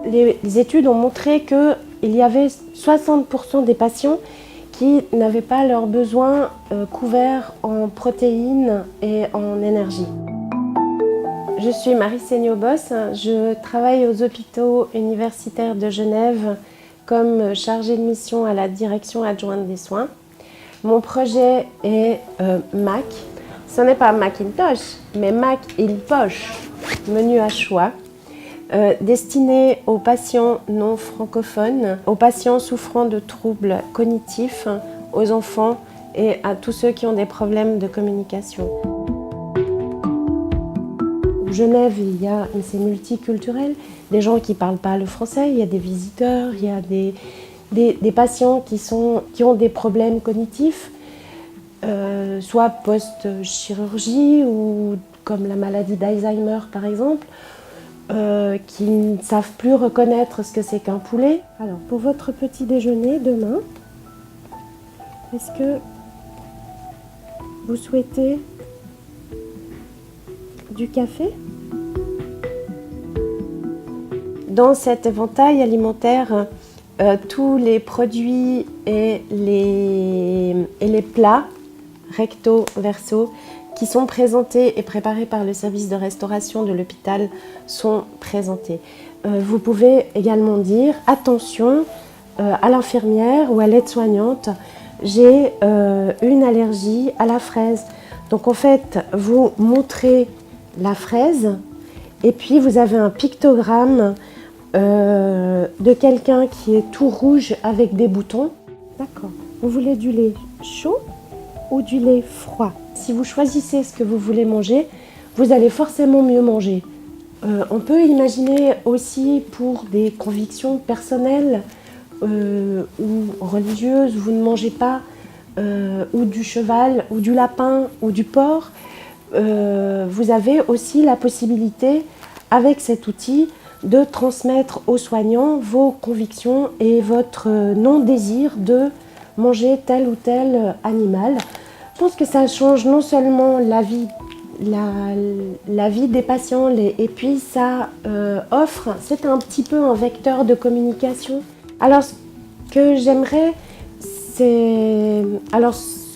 Les études ont montré qu'il y avait 60% des patients qui n'avaient pas leurs besoins couverts en protéines et en énergie. Je suis Marie Seigneau-Boss, je travaille aux hôpitaux universitaires de Genève comme chargée de mission à la direction adjointe des soins. Mon projet est Mac. Ce n'est pas Macintosh, mais Mac il poche, menu à choix, destiné aux patients non francophones, aux patients souffrant de troubles cognitifs, aux enfants et à tous ceux qui ont des problèmes de communication. Genève, c'est multiculturel, des gens qui ne parlent pas le français, il y a des visiteurs, il y a des patients qui ont des problèmes cognitifs, soit post-chirurgie ou comme la maladie d'Alzheimer par exemple, qui ne savent plus reconnaître ce que c'est qu'un poulet. Alors pour votre petit déjeuner demain, est-ce que vous souhaitez du café? Dans cet éventail alimentaire, tous les produits et les plats recto verso qui sont présentés et préparés par le service de restauration de l'hôpital sont présentés. Vous pouvez également dire attention à l'infirmière ou à l'aide-soignante, j'ai une allergie à la fraise. Donc en fait, vous montrez la fraise et puis vous avez un pictogramme de quelqu'un qui est tout rouge avec des boutons. D'accord. Vous voulez du lait chaud ou du lait froid? Si vous choisissez ce que vous voulez manger, vous allez forcément mieux manger. On peut imaginer aussi pour des convictions personnelles ou religieuses, vous ne mangez pas ou du cheval, ou du lapin, ou du porc. Vous avez aussi la possibilité, avec cet outil, de transmettre aux soignants vos convictions et votre non-désir de manger tel ou tel animal. Je pense que ça change non seulement la vie des patients, et puis ça offre, c'est un petit peu un vecteur de communication. Alors ce que j'aimerais, c'est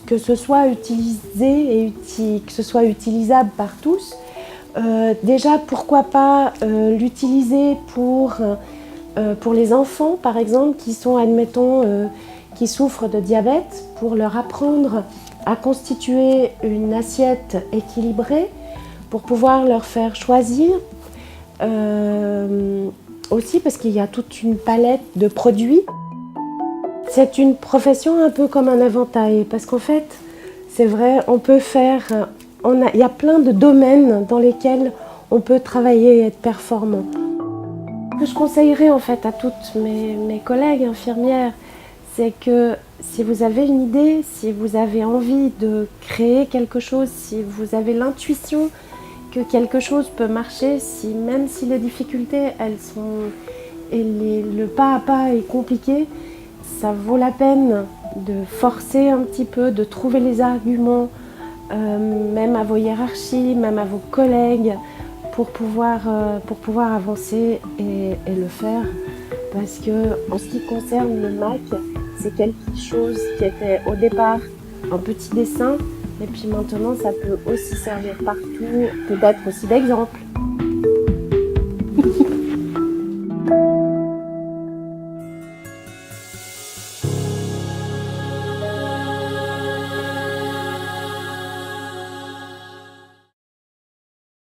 que ce soit utilisé et que ce soit utilisable par tous. Déjà, pourquoi pas l'utiliser pour les enfants, par exemple, qui sont, admettons, qui souffrent de diabète, pour leur apprendre à constituer une assiette équilibrée, pour pouvoir leur faire choisir. Aussi parce qu'il y a toute une palette de produits. C'est une profession un peu comme un éventail, parce qu'en fait, c'est vrai, on peut faire... il y a plein de domaines dans lesquels on peut travailler et être performant. Ce que je conseillerais en fait à toutes mes collègues infirmières, c'est que si vous avez une idée, si vous avez envie de créer quelque chose, si vous avez l'intuition que quelque chose peut marcher, même si les difficultés, le pas à pas est compliqué, ça vaut la peine de forcer un petit peu, de trouver les arguments, même à vos hiérarchies, même à vos collègues, pour pouvoir avancer et le faire. Parce que en ce qui concerne le Mac, c'est quelque chose qui était au départ un petit dessin, et puis maintenant ça peut aussi servir partout, peut-être aussi d'exemple.